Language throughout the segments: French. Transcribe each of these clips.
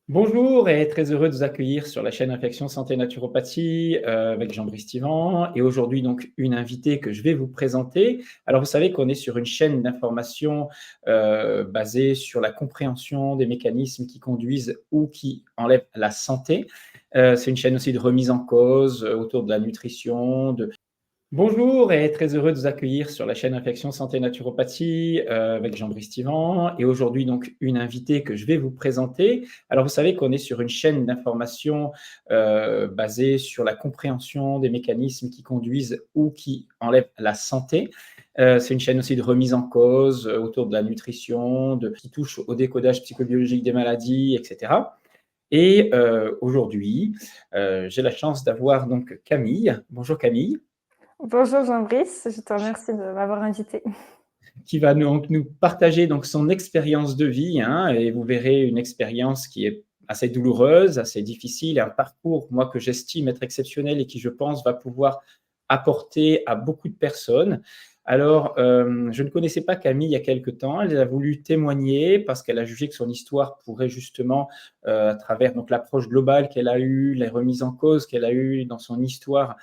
Bonjour et très heureux de vous accueillir sur la chaîne Réflexion Santé Naturopathie, avec Jean-Brice Tivan et aujourd'hui donc une invitée que je vais vous présenter. Alors vous savez qu'on est sur une chaîne d'information, basée sur la compréhension des mécanismes qui conduisent ou qui enlèvent la santé. C'est une chaîne aussi de remise en cause, autour de la nutrition, de Bonjour et très heureux de vous accueillir sur la chaîne Réflexion Santé Naturopathie, avec Jean-Brice Tivan et aujourd'hui donc une invitée que je vais vous présenter. Alors vous savez qu'on est sur une chaîne d'information, basée sur la compréhension des mécanismes qui conduisent ou qui enlèvent la santé. C'est une chaîne aussi de remise en cause, autour de la nutrition, qui touche au décodage psychobiologique des maladies et cetera et aujourd'hui, j'ai la chance d'avoir donc Camille. Bonjour Camille. Bonjour Jean-Brice, je te remercie de m'avoir invité. Qui va nous partager donc son expérience de vie, hein, et vous verrez une expérience qui est assez douloureuse, assez difficile, et un parcours, moi, que j'estime être exceptionnel et qui, je pense, va pouvoir apporter à beaucoup de personnes. Alors, je ne connaissais pas Camille il y a quelque temps. Elle a voulu témoigner parce qu'elle a jugé que son histoire pourrait justement, à travers donc l'approche globale qu'elle a eue, les remises en cause qu'elle a eues dans son histoire,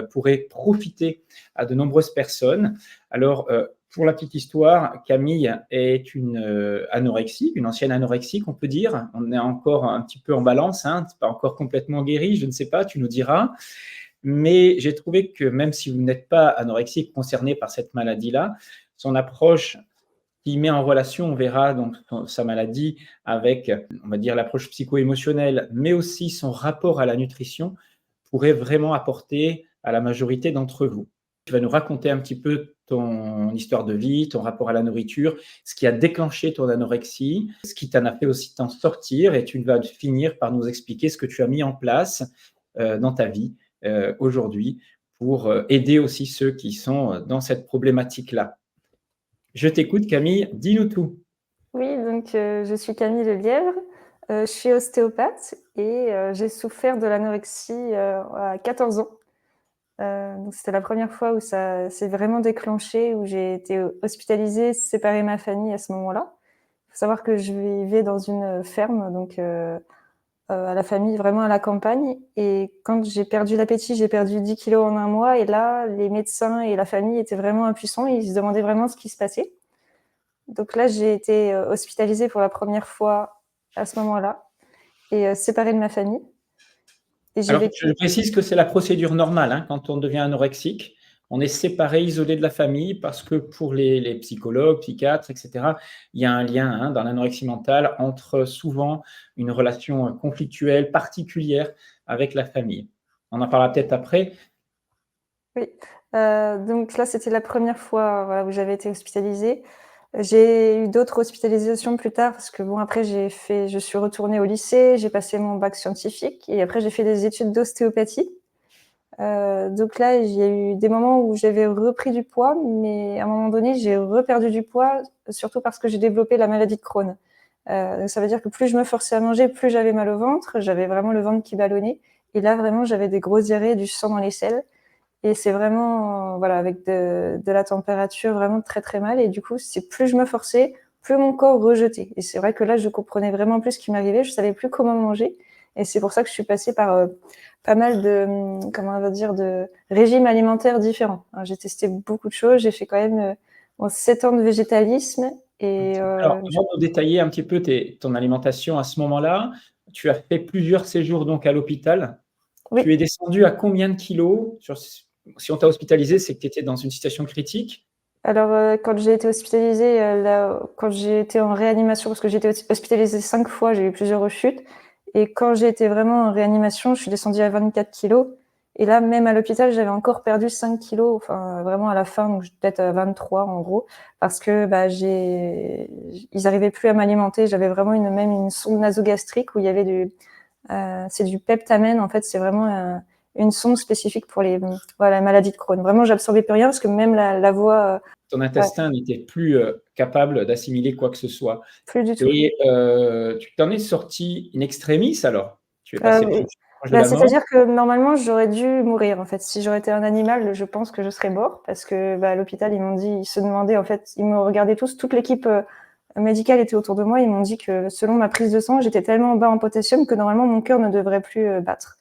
pourrait profiter à de nombreuses personnes. Alors, pour la petite histoire, Camille est une anorexique, une ancienne anorexique, on peut dire. On est encore un petit peu en balance, hein, c'est pas encore complètement guéri, je ne sais pas, tu nous diras. Mais j'ai trouvé que même si vous n'êtes pas anorexique concerné par cette maladie-là, son approche qui met en relation, on verra donc sa maladie avec, on va dire, l'approche psycho-émotionnelle, mais aussi son rapport à la nutrition, pourrait vraiment apporter à la majorité d'entre vous. Tu vas nous raconter un petit peu ton histoire de vie, ton rapport à la nourriture, ce qui a déclenché ton anorexie, ce qui t'en a fait aussi t'en sortir, et tu vas finir par nous expliquer ce que tu as mis en place dans ta vie aujourd'hui pour aider aussi ceux qui sont dans cette problématique-là. Je t'écoute, Camille, dis-nous tout. Oui, donc je suis Camille Lelièvre, je suis ostéopathe et j'ai souffert de l'anorexie à 14 ans. Donc c'était la première fois où ça s'est vraiment déclenché, où j'ai été hospitalisée, séparée de ma famille à ce moment-là. Il faut savoir que je vivais dans une ferme, donc à la famille, vraiment à la campagne. Et quand j'ai perdu l'appétit, j'ai perdu 10 kilos en un mois. Et là, les médecins et la famille étaient vraiment impuissants. Ils se demandaient vraiment ce qui se passait. Donc là, j'ai été hospitalisée pour la première fois à ce moment-là et séparée de ma famille. Et j'ai Alors, vécu. je précise que c'est la procédure normale, hein, quand on devient anorexique. On est séparé, isolé de la famille, parce que pour les psychologues, psychiatres, etc., il y a un lien, hein, dans l'anorexie mentale entre souvent une relation conflictuelle particulière avec la famille. On en parlera peut-être après. Oui. Donc là, c'était la première fois voilà, où j'avais été hospitalisée. J'ai eu d'autres hospitalisations plus tard parce que bon, après, je suis retournée au lycée, j'ai passé mon bac scientifique et après, j'ai fait des études d'ostéopathie. Donc là, il y a eu des moments où j'avais repris du poids, mais à un moment donné, j'ai reperdu du poids, surtout parce que j'ai développé la maladie de Crohn. Donc ça veut dire que plus je me forçais à manger, plus j'avais mal au ventre. J'avais vraiment le ventre qui ballonnait. Et là, vraiment, j'avais des grosses diarrhées, du sang dans les selles. Et c'est vraiment, voilà, avec de la température vraiment très très mal. Et du coup, c'est plus je me forçais, plus mon corps rejetait. Et c'est vrai que là, je comprenais vraiment plus ce qui m'arrivait. Je savais plus comment manger. Et c'est pour ça que je suis passée par pas mal de, comment on va dire, de régimes alimentaires différents. Alors, j'ai testé beaucoup de choses. J'ai fait quand même 7 ans de végétalisme. Et Alors, avant de détailler un petit peu ton alimentation à ce moment-là, tu as fait plusieurs séjours donc à l'hôpital. oui. Tu es descendu à combien de kilos si on t'a hospitalisé, c'est que tu étais dans une situation critique. Alors, quand j'ai été hospitalisée, là, quand j'ai été en réanimation, parce que j'ai été hospitalisée 5 fois, j'ai eu plusieurs rechutes. Et quand j'ai été vraiment en réanimation, je suis descendue à 24 kilos. Et là, même à l'hôpital, j'avais encore perdu 5 kilos, enfin, vraiment à la fin, donc peut-être à 23 en gros, parce que bah, ils n'arrivaient plus à m'alimenter. J'avais vraiment même une sonde nasogastrique où il y avait c'est du peptamène, en fait, c'est vraiment une sonde spécifique pour voilà, la maladie de Crohn. Vraiment, j'absorbais plus rien parce que même la voix, Ton ouais, intestin n'était plus capable d'assimiler quoi que ce soit. plus du tout. Et tu t'en es sorti in extremis alors? Tu es passé Oui. proche de Bah, la mort? c'est-à-dire que normalement, j'aurais dû mourir, en fait. Si j'aurais été un animal, je pense que je serais mort parce que bah, à l'hôpital, ils m'ont dit, ils se demandaient, en fait, ils me regardaient tous, toute l'équipe médical était autour de moi, ils m'ont dit que selon ma prise de sang, j'étais tellement bas en potassium que normalement mon cœur ne devrait plus battre.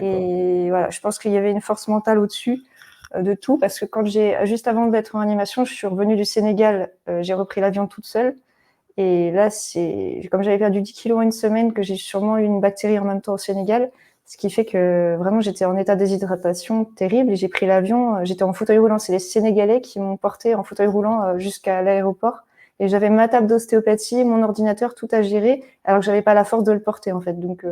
Et voilà, je pense qu'il y avait une force mentale au-dessus de tout, parce que juste avant d'être en animation, je suis revenue du Sénégal, j'ai repris l'avion toute seule. Et là, c'est comme j'avais perdu 10 kilos en une semaine, que j'ai sûrement eu une bactérie en même temps au Sénégal, ce qui fait que vraiment j'étais en état de déshydratation terrible et j'ai pris l'avion, j'étais en fauteuil roulant. C'est les Sénégalais qui m'ont porté en fauteuil roulant jusqu'à l'aéroport. Et j'avais ma table d'ostéopathie, mon ordinateur, tout à gérer, alors que j'avais pas la force de le porter en fait. Donc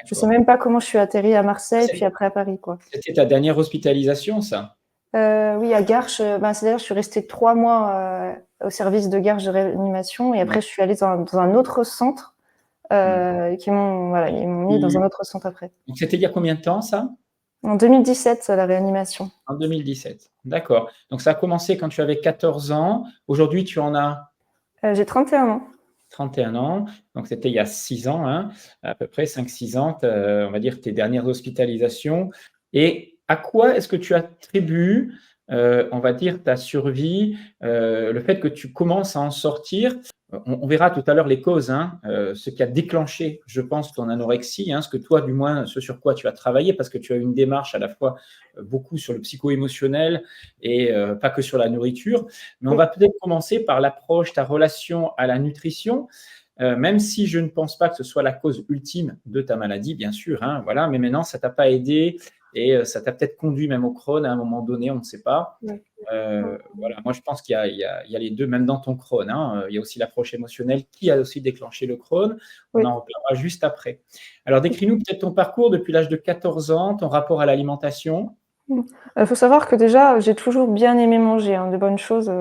je sais même pas comment je suis atterrie à Marseille, puis après à Paris, quoi. C'était ta dernière hospitalisation, ça? Oui, à Garches, c'est-à-dire je suis restée 3 mois au service de Garches de réanimation et après je suis allée dans un autre centre ils m'ont mis dans un autre centre après. Donc c'était il y a combien de temps, ça? En 2017, la réanimation. En 2017. D'accord. Donc ça a commencé quand tu avais 14 ans. Aujourd'hui, tu en as J'ai 31 ans. 31 ans. Donc c'était il y a 6 ans, hein, à peu près 5-6 ans, on va dire tes dernières hospitalisations. Et à quoi est-ce que tu attribues, on va dire, ta survie, le fait que tu commences à en sortir? On verra tout à l'heure les causes, hein, ce qui a déclenché, je pense, ton anorexie, hein, ce que toi, du moins, ce sur quoi tu as travaillé, parce que tu as une démarche à la fois beaucoup sur le psycho-émotionnel et pas que sur la nourriture. Mais on va peut-être commencer par l'approche, ta relation à la nutrition. Même si je ne pense pas que ce soit la cause ultime de ta maladie, bien sûr, hein, voilà, mais maintenant, ça t'a pas aidé et ça t'a peut-être conduit même au Crohn à un moment donné, on ne sait pas. Voilà, moi je pense qu'il y a les deux, même dans ton Crohn, hein, il y a aussi l'approche émotionnelle qui a aussi déclenché le Crohn. On en reparlera juste après. Alors décris-nous peut-être ton parcours depuis l'âge de 14 ans, ton rapport à l'alimentation. Il faut savoir que déjà, j'ai toujours bien aimé manger, hein, de bonnes choses.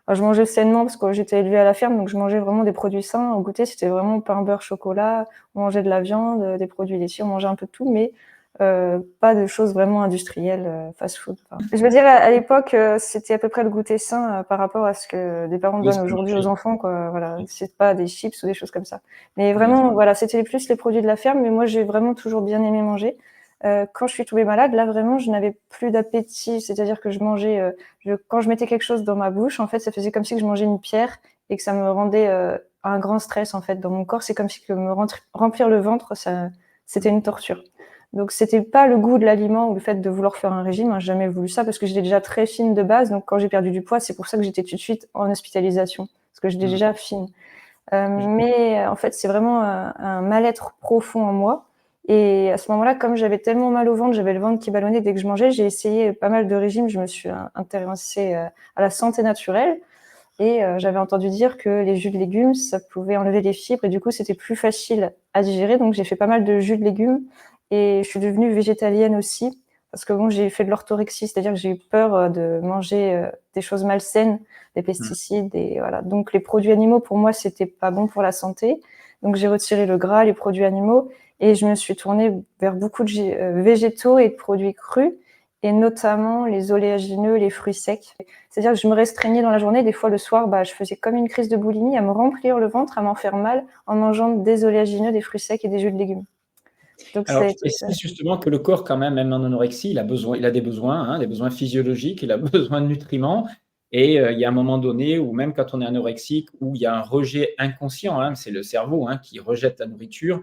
Je mangeais sainement parce que j'étais élevée à la ferme, donc je mangeais vraiment des produits sains. Au goûter, c'était vraiment pain, beurre, chocolat. On mangeait de la viande, des produits laitiers, on mangeait un peu de tout, mais pas de choses vraiment industrielles, fast-food. Enfin, je veux dire, à l'époque, c'était à peu près le goûter sain par rapport à ce que des parents Oui, ce donnent que aujourd'hui aux manger. enfants, quoi. Voilà, c'est pas des chips ou des choses comme ça. Mais vraiment, voilà, c'était plus les produits de la ferme, mais moi, j'ai vraiment toujours bien aimé manger. Quand je suis tombée malade, là vraiment, je n'avais plus d'appétit, c'est-à-dire que je mangeais, quand je mettais quelque chose dans ma bouche, en fait, ça faisait comme si je mangeais une pierre et que ça me rendait un grand stress en fait dans mon corps. C'est comme si que me remplir le ventre, c'était une torture. Donc c'était pas le goût de l'aliment ou le fait de vouloir faire un régime, hein, j'ai jamais voulu ça parce que j'étais déjà très fine de base. Donc quand j'ai perdu du poids, c'est pour ça que j'étais tout de suite en hospitalisation parce que j'étais déjà fine. Mais en fait, c'est vraiment un mal-être profond en moi. Et à ce moment-là, comme j'avais tellement mal au ventre, j'avais le ventre qui ballonnait dès que je mangeais, j'ai essayé pas mal de régimes. Je me suis intéressée à la santé naturelle et j'avais entendu dire que les jus de légumes, ça pouvait enlever les fibres et du coup, c'était plus facile à digérer. Donc, j'ai fait pas mal de jus de légumes et je suis devenue végétalienne aussi parce que bon, j'ai fait de l'orthorexie, c'est-à-dire que j'ai eu peur de manger des choses malsaines, des pesticides et voilà. Donc, les produits animaux, pour moi, c'était pas bon pour la santé. Donc, j'ai retiré le gras, les produits animaux et je me suis tournée vers beaucoup de végétaux et de produits crus et notamment les oléagineux, les fruits secs. C'est-à-dire que je me restreignais dans la journée. Des fois, le soir, je faisais comme une crise de boulimie, à me remplir le ventre, à m'en faire mal en mangeant des oléagineux, des fruits secs et des jus de légumes. Donc, ça Alors, a tu été ça. précises justement que le corps, quand même en anorexie, il a des besoins, hein, des besoins physiologiques, il a besoin de nutriments. Et il y a un moment donné où même quand on est anorexique, où il y a un rejet inconscient, hein, c'est le cerveau qui rejette la nourriture,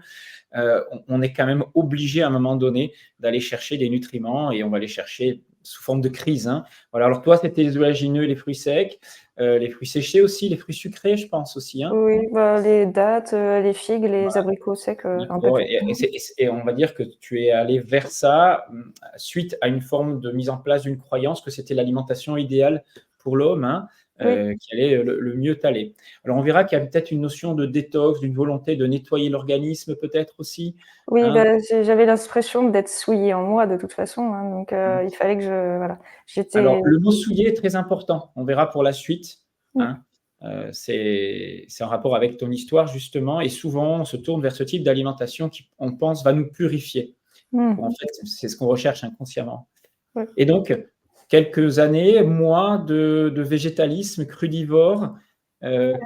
on est quand même obligé à un moment donné d'aller chercher des nutriments et on va les chercher sous forme de crise, hein. Voilà. Alors toi, c'était les oléagineux, les fruits secs, les fruits séchés aussi, les fruits sucrés, je pense aussi, hein. Oui, les dattes, les figues, les abricots secs, un peu D'accord. tout. Et on va dire que tu es allé vers ça suite à une forme de mise en place d'une croyance que c'était l'alimentation idéale pour l'homme, hein, Oui, qui allait le mieux t'aller. Alors on verra qu'il y a peut-être une notion de détox, d'une volonté de nettoyer l'organisme peut-être aussi, oui, hein. j'avais l'impression d'être souillée en moi de toute façon, hein, donc Mmh. il fallait que voilà, j'étais Alors le mot souillé est très important, on verra pour la suite, mmh, hein. C'est en rapport avec ton histoire justement et souvent on se tourne vers ce type d'alimentation qui, on pense, va nous purifier. En mmh, fait, c'est ce qu'on recherche inconsciemment. ouais. Et donc, quelques années, mois de végétalisme crudivore,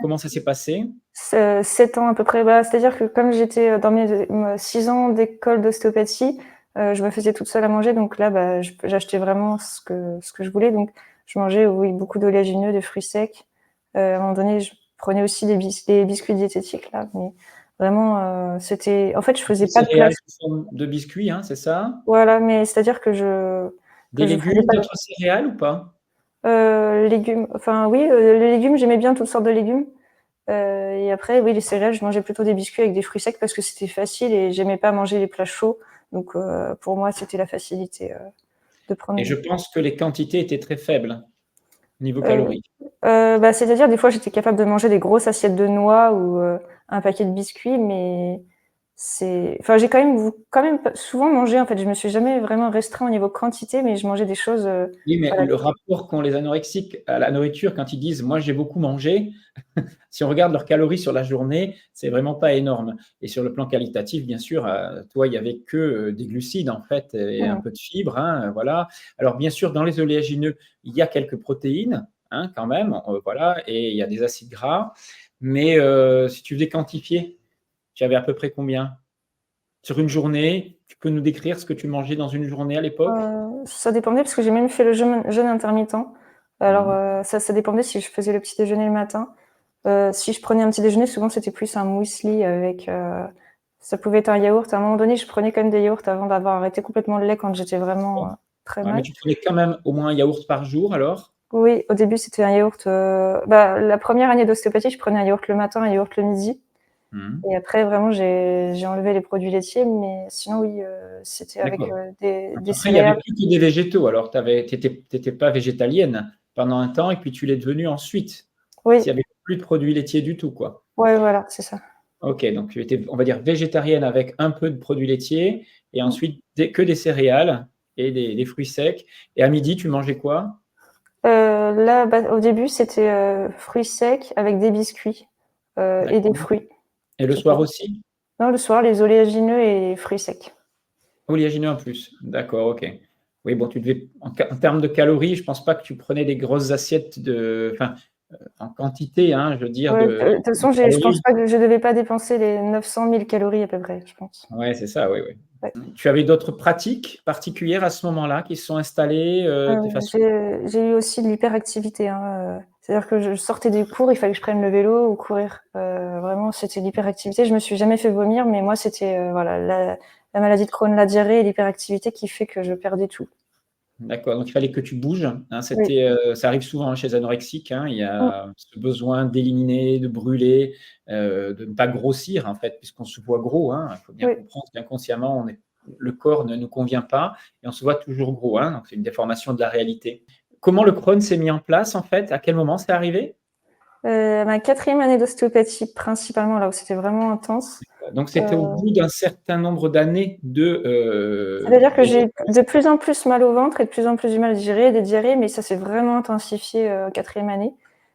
comment ça s'est passé? 7 ans à peu près. C'est-à-dire que comme j'étais dans mes 6 ans d'école d'ostéopathie, je me faisais toute seule à manger. Donc là, j'achetais vraiment ce que je voulais. Donc je mangeais, oui, beaucoup d'oléagineux, des fruits secs. À un moment donné, prenais aussi des biscuits diététiques là, mais vraiment, c'était en fait, je faisais Des pas de céréales place. sous forme de biscuits, hein, c'est ça? Voilà, mais c'est-à-dire que Des je faisais légumes, pas d'autres céréales ou pas? légumes, enfin oui, les légumes, j'aimais bien toutes sortes de légumes. Et après, oui, les céréales, je mangeais plutôt des biscuits avec des fruits secs parce que c'était facile et j'aimais pas manger les plats chauds. Donc, pour moi, c'était la facilité de Et je prendre. pense que les quantités étaient très faibles, niveau Euh, calories. bah, c'est-à-dire, des fois, j'étais capable de manger des grosses assiettes de noix ou un paquet de biscuits, mais enfin, j'ai quand même souvent mangé. En fait, je me suis jamais vraiment restreint au niveau quantité, mais je mangeais des choses. Oui, mais Voilà. le rapport qu'ont les anorexiques à la nourriture quand ils disent: «Moi, j'ai beaucoup mangé», si on regarde leurs calories sur la journée, c'est vraiment pas énorme. Et sur le plan qualitatif, bien sûr, toi, il y avait que, des glucides, en fait, et un Mm. peu de fibres, hein, voilà. Alors bien sûr, dans les oléagineux, il y a quelques protéines, hein, quand même, voilà, et il y a des acides gras. Mais, si tu devais quantifier, tu avais à peu près combien? Sur une journée, tu peux nous décrire ce que tu mangeais dans une journée à l'époque? Ça dépendait parce que j'ai même fait le jeûne intermittent. Alors, Mmh. ça dépendait si je faisais le petit déjeuner le matin. Si je prenais un petit déjeuner, souvent c'était plus un muesli avec, ça pouvait être un yaourt. À un moment donné, je prenais quand même des yaourts avant d'avoir arrêté complètement le lait quand j'étais vraiment, très Ouais, mais mal. tu prenais quand même au moins un yaourt par jour alors? Oui, au début, c'était un yaourt, bah, la première année d'ostéopathie, je prenais un yaourt le matin, un yaourt le midi Mmh. et après vraiment j'ai enlevé les produits laitiers, mais sinon oui, c'était avec, D'accord. des Après, il y avait céréales. plus que des végétaux. Alors, tu étais pas végétalienne pendant un temps et puis tu l'es devenue ensuite. Oui, S'il y avait plus de produits laitiers du tout, quoi. ouais, voilà, c'est ça. OK, donc tu étais, on va dire, végétarienne avec un peu de produits laitiers et Mmh. ensuite que des céréales et des fruits secs. Et à midi, tu mangeais quoi? Là, bah, au début, c'était, fruits secs avec des biscuits, et des D'accord. fruits. Et le soir aussi? Non, le soir, les oléagineux et fruits secs. Oléagineux en plus. D'accord, OK. Oui, bon, tu devais, en termes de calories, je pense pas que tu prenais des grosses assiettes enfin, en quantité, hein, je veux dire, Ouais, de toute de façon, je pense calories. pas que je devais pas dépenser les 900 000 calories à peu près, je pense. Ouais, c'est ça, oui, oui. Ouais. Tu avais d'autres pratiques particulières à ce moment-là qui se sont installées, de façon. J'ai eu aussi de l'hyperactivité, hein, c'est-à-dire que je sortais des cours, il fallait que je prenne le vélo ou courir. Vraiment, c'était l'hyperactivité. Je me suis jamais fait vomir, mais moi, c'était, voilà, la maladie de Crohn, la diarrhée et l'hyperactivité qui fait que je perdais tout. D'accord, donc il fallait que tu bouges, hein, Oui. ça arrive souvent, hein, chez les anorexiques, hein, il y Mmh. a ce besoin d'éliminer, de brûler, de ne pas grossir, en fait, puisqu'on se voit gros, hein. Il faut bien Oui. comprendre qu'inconsciemment, le corps ne nous convient pas et on se voit toujours gros, hein, donc c'est une déformation de la réalité. Comment le Crohn s'est mis en place, en fait? À quel moment c'est arrivé? Ma 4e année d'ostéopathie principalement, là où c'était vraiment intense. Donc Heu, c'était au bout d'un certain nombre d'années de, C'est-à-dire que j'ai végétal. de plus en plus mal au ventre et de plus en plus du mal à digérer, des diarrhées, mais ça s'est vraiment intensifié, 4e année,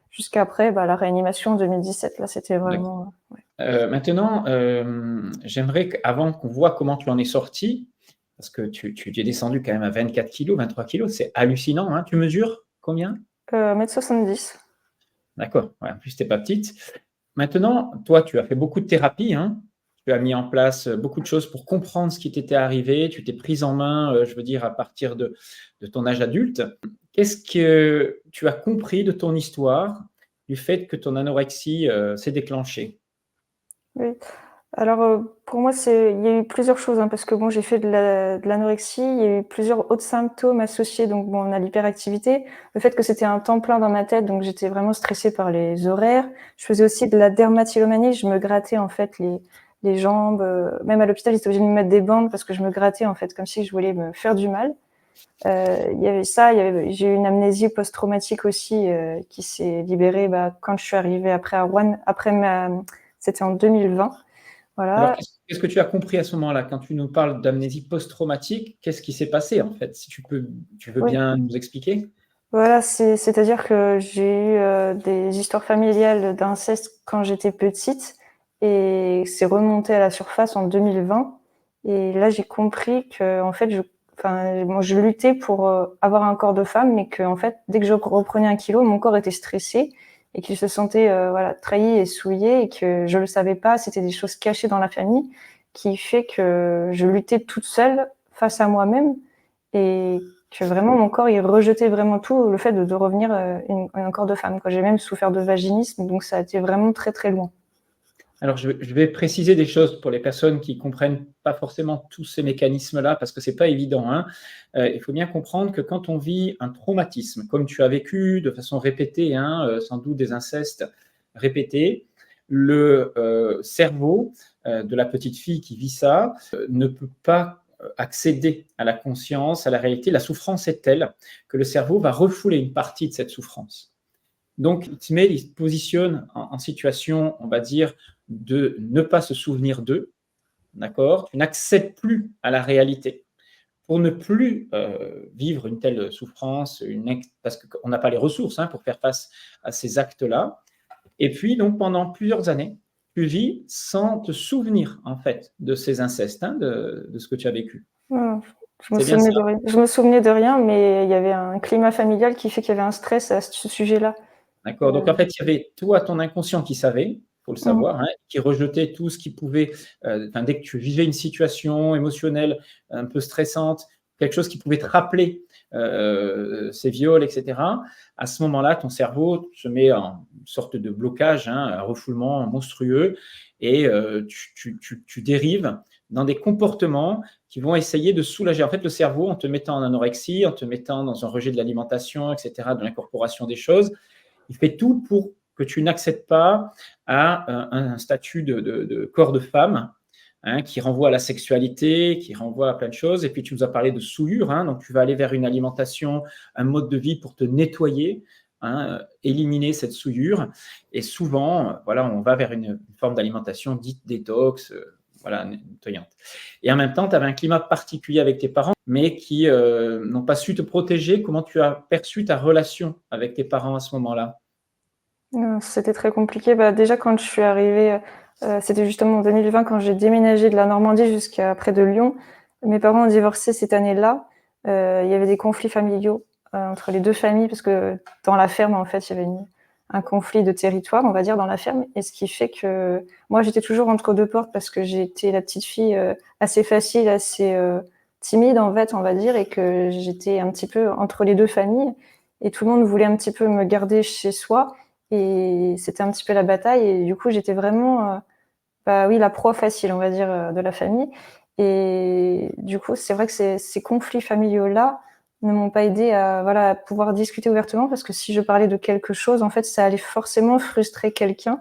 jusqu'après, bah, la réanimation en 2017. Là, c'était D'accord. vraiment, ouais. Maintenant, j'aimerais qu'avant qu'on voit comment tu en es sorti, parce que tu es descendu quand même à 24 kilogrammes, 23 kilogrammes, c'est hallucinant, hein. Tu mesures combien? 1,70 m. D'accord, ouais, en plus tu es pas petite. Maintenant, toi, tu as fait beaucoup de thérapie, hein. Tu as mis en place, beaucoup de choses pour comprendre ce qui t'était arrivé. Tu t'es prise en main, je veux dire à partir de ton âge adulte. Qu'est-ce que tu as compris de ton histoire, du fait que ton anorexie, s'est déclenchée? Oui. Alors, pour moi, il y a eu plusieurs choses, hein, parce que bon, j'ai fait de l'anorexie, il y a eu plusieurs autres symptômes associés. Donc bon, on a l'hyperactivité, le fait que c'était un temps plein dans ma tête, donc j'étais vraiment stressée par les horaires. Je faisais aussi de la dermatillomanie, je me grattais en fait les jambes, même à l'hôpital, ils étaient obligés de me mettre des bandes parce que je me grattais en fait, comme si je voulais me faire du mal. Il y avait ça, j'ai eu une amnésie post-traumatique aussi, qui s'est libérée, bah, quand je suis arrivée après à Rouen, c'était en 2020. Alors, Voilà. qu'est-ce que tu as compris à ce moment-là? Quand tu nous parles d'amnésie post-traumatique, qu'est-ce qui s'est passé, en fait? Si tu veux Oui, bien nous expliquer? voilà, c'est-à-dire que j'ai eu, des histoires familiales d'inceste quand j'étais petite et c'est remonté à la surface en 2020 et là, j'ai compris qu'en fait, moi, je luttais pour, avoir un corps de femme, mais qu'en fait, dès que je reprenais 1 kilo, mon corps était stressé et qu'il se sentait, voilà, trahi et souillé et que je le savais pas. C'était des choses cachées dans la famille qui fait que je luttais toute seule face à moi-même et que vraiment mon corps, il rejetait vraiment tout, le fait de revenir un corps de femme, quoi. J'ai même souffert de vaginisme, donc ça a été vraiment très, très loin. Alors, je vais préciser des choses pour les personnes qui comprennent pas forcément tous ces mécanismes-là, parce que c'est pas évident, hein. Il faut bien comprendre que quand on vit un traumatisme, comme tu as vécu de façon répétée, hein, sans doute des incestes répétés, le cerveau de la petite fille qui vit ça ne peut pas accéder à la conscience, à la réalité. La souffrance est telle que le cerveau va refouler une partie de cette souffrance. Donc, il se positionne en situation, on va dire, de ne pas se souvenir d'eux, d'accord? Tu n'accèdes plus à la réalité. Pour ne plus vivre une telle souffrance, parce qu'on n'a pas les ressources, hein, pour faire face à ces actes-là. Et puis, donc, pendant plusieurs années, tu vis sans te souvenir, en fait, de ces incestes, hein, de ce que tu as vécu. Non, je me C'est bien ça? souvenais de rien. Je me souvenais de rien, mais il y avait un climat familial qui fait qu'il y avait un stress à ce sujet-là. D'accord. Donc, en fait, il y avait toi, ton inconscient qui savait, il faut le Mmh. savoir, hein, qui rejetait tout ce qui pouvait, dès que tu vivais une situation émotionnelle un peu stressante, quelque chose qui pouvait te rappeler ces viols, etc. À ce moment-là, ton cerveau se met en sorte de blocage, hein, un refoulement monstrueux, et tu dérives dans des comportements qui vont essayer de soulager. En fait, le cerveau, en te mettant en anorexie, en te mettant dans un rejet de l'alimentation, etc., de l'incorporation des choses, il fait tout pour que tu n'accèdes pas à un statut de corps de femme, hein, qui renvoie à la sexualité, qui renvoie à plein de choses. Et puis, tu nous as parlé de souillure, hein, donc tu vas aller vers une alimentation, un mode de vie pour te nettoyer, hein, éliminer cette souillure. Et souvent, voilà, on va vers une forme d'alimentation dite détox, voilà, nettoyante. Et en même temps, tu avais un climat particulier avec tes parents, mais qui n'ont pas su te protéger. Comment tu as perçu ta relation avec tes parents à ce moment-là? C'était très compliqué. Bah, déjà quand je suis arrivée, c'était justement en 2020 quand j'ai déménagé de la Normandie jusqu'à près de Lyon. Mes parents ont divorcé cette année-là. Il y avait des conflits familiaux, entre les 2 familles parce que dans la ferme, en fait, il y avait un conflit de territoire, on va dire, dans la ferme et ce qui fait que moi, j'étais toujours entre 2 portes parce que j'étais la petite fille, assez facile, assez, timide, en fait, on va dire et que j'étais un petit peu entre les 2 familles et tout le monde voulait un petit peu me garder chez soi et c'était un petit peu la bataille et du coup, j'étais vraiment, bah, oui, la proie facile, on va dire, de la famille et du coup, c'est vrai que ces conflits familiaux-là ne m'ont pas aidée à, voilà, à pouvoir discuter ouvertement parce que si je parlais de quelque chose, en fait, ça allait forcément frustrer quelqu'un.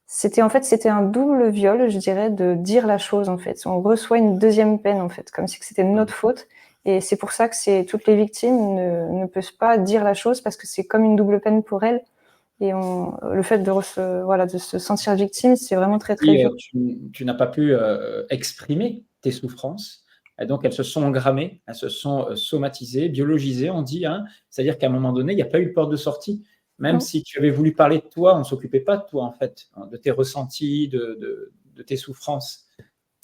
C'était un double viol, je dirais, de dire la chose, en fait. On reçoit une deuxième peine, en fait, comme si c'était de notre faute et c'est pour ça que toutes les victimes ne peuvent pas dire la chose parce que c'est comme une double peine pour elles et le fait voilà, de se sentir victime, c'est vraiment très, très Si dur. tu n'as pas pu exprimer tes souffrances, et donc elles se sont engrammées, elles se sont somatisées, biologisées, on dit, hein. C'est-à-dire qu'à un moment donné, il n'y a pas eu de porte de sortie. Même Mmh. si tu avais voulu parler de toi, on ne s'occupait pas de toi, en fait, hein, de tes ressentis, de tes souffrances.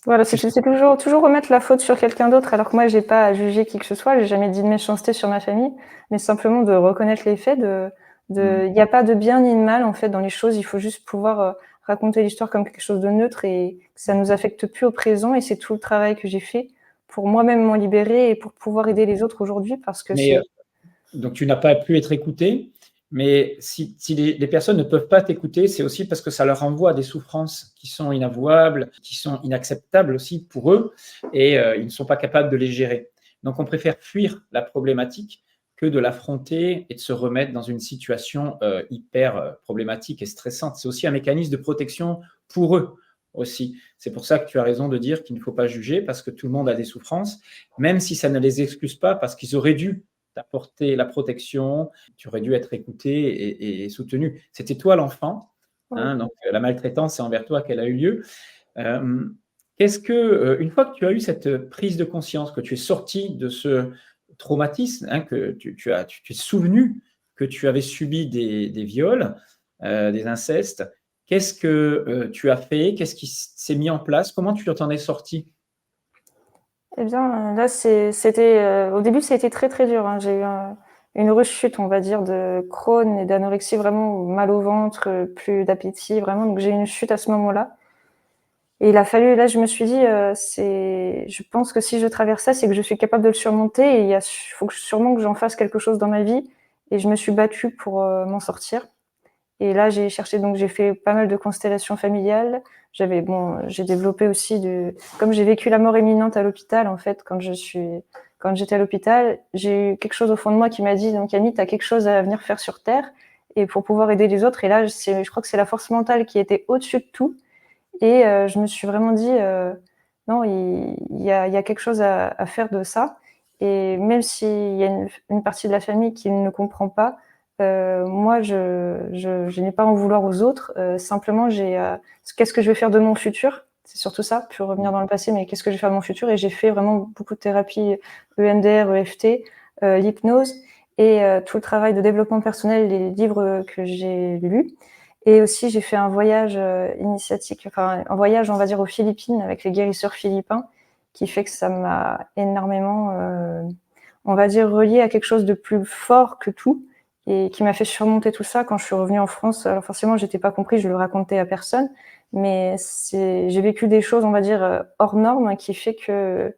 Voilà, Tu c'est toujours remettre la faute sur quelqu'un d'autre, alors que moi, j'ai pas à juger qui que ce soit, j'ai jamais dit de méchanceté sur ma famille, mais simplement de reconnaître les faits, Mmh. il y a pas de bien ni de mal, en fait, dans les choses. Il faut juste pouvoir, raconter l'histoire comme quelque chose de neutre et que ça nous affecte plus au présent et c'est tout le travail que j'ai fait pour moi-même m'en libérer et pour pouvoir aider les autres aujourd'hui parce que Mais c'est donc tu n'as pas pu être écouté, mais si les personnes ne peuvent pas t'écouter, c'est aussi parce que ça leur renvoie à des souffrances qui sont inavouables, qui sont inacceptables aussi pour eux, et ils ne sont pas capables de les gérer. Donc on préfère fuir la problématique que de l'affronter et de se remettre dans une situation hyper problématique et stressante. C'est aussi un mécanisme de protection pour eux aussi. C'est pour ça que tu as raison de dire qu'il ne faut pas juger parce que tout le monde a des souffrances, même si ça ne les excuse pas parce qu'ils auraient dû t'apporter la protection, tu aurais dû être écouté et soutenu. C'était toi l'enfant, oui. hein, donc la maltraitance, c'est envers toi qu'elle a eu lieu. Euh, Qu'est-ce que, une fois que tu as eu cette prise de conscience, que tu es sorti de ce traumatisme, hein, que tu es souvenu que tu avais subi des viols, des incestes, qu'est-ce que tu as fait? Qu'est-ce qui s'est mis en place? Comment tu t'en es sorti? Eh bien, là, au début, ça a été très, très dur, hein. J'ai eu une rechute, on va dire, de Crohn et d'anorexie, vraiment mal au ventre, plus d'appétit, vraiment. Donc, j'ai eu une chute à ce moment-là. Et il a fallu, là, je me suis dit, je pense que si je traverse ça, c'est que je suis capable de le surmonter et faut sûrement que j'en fasse quelque chose dans ma vie. Et je me suis battue pour m'en sortir. Et là, j'ai cherché, donc j'ai fait pas mal de constellations familiales. J'ai développé aussi comme j'ai vécu la mort imminente à l'hôpital, en fait, quand j'étais à l'hôpital, j'ai eu quelque chose au fond de moi qui m'a dit, donc Camille, t'as quelque chose à venir faire sur Terre et pour pouvoir aider les autres. Et là, je crois que c'est la force mentale qui était au-dessus de tout. Et je me suis vraiment dit, non, il y a quelque chose à faire de ça. Et même s'il y a une partie de la famille qui ne comprend pas, moi, je n'ai pas à en vouloir aux autres. Simplement, qu'est-ce que je vais faire de mon futur? C'est surtout ça, plus revenir dans le passé, mais qu'est-ce que je vais faire de mon futur? Et j'ai fait vraiment beaucoup de thérapie EMDR, EFT, l'hypnose et tout le travail de développement personnel, les livres que j'ai lus. Et aussi, j'ai fait un voyage initiatique, enfin un voyage, on va dire, aux Philippines avec les guérisseurs philippins, qui fait que ça m'a énormément, on va dire, relié à quelque chose de plus fort que tout et qui m'a fait surmonter tout ça quand je suis revenue en France. Alors forcément, j'étais pas compris, je le racontais à personne, mais j'ai vécu des choses, on va dire, hors normes, qui fait que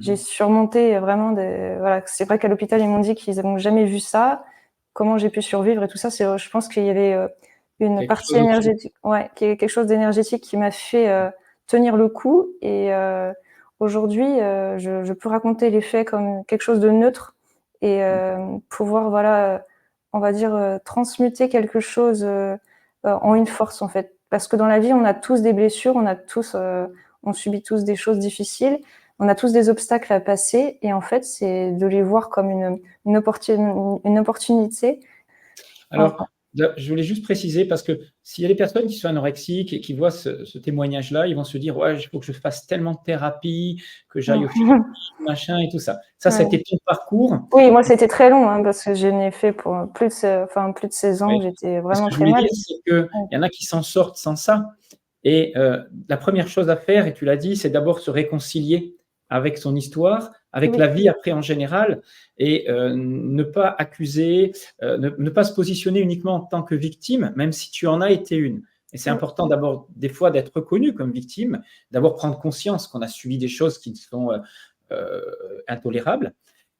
j'ai surmonté vraiment voilà. C'est vrai qu'à l'hôpital, ils m'ont dit qu'ils n'avaient jamais vu ça, comment j'ai pu survivre et tout ça. Je pense qu'il y avait une Quelque partie chose au-dessus. énergétique, ouais, quelque chose d'énergétique qui m'a fait tenir le coup. Et aujourd'hui, je peux raconter les faits comme quelque chose de neutre et pouvoir, voilà, on va dire, transmuter quelque chose en une force, en fait. Parce que dans la vie, on a tous des blessures, on subit tous des choses difficiles, on a tous des obstacles à passer, et en fait, c'est de les voir comme une opportunité. Alors, je voulais juste préciser parce que s'il y a des personnes qui sont anorexiques et qui voient ce témoignage-là, ils vont se dire: «Ouais, il faut que je fasse tellement de thérapie, que j'aille aux Philippines, machin et tout ça». Ça, Ouais. c'était ton parcours. Oui, moi, c'était très long, hein, parce que je n'ai fait pour plus de 16 ans, Oui. j'étais Et ce vraiment que je très voulais mal. dire, c'est qu'il Ouais. y en a qui s'en sortent sans ça. Et la première chose à faire, et tu l'as dit, c'est d'abord se réconcilier avec son histoire, avec la Oui, vie après en général, et ne pas accuser, ne pas se positionner uniquement en tant que victime, même si tu en as été une. Et c'est oui, important d'abord, des fois, d'être reconnu comme victime, d'abord prendre conscience qu'on a subi des choses qui sont intolérables,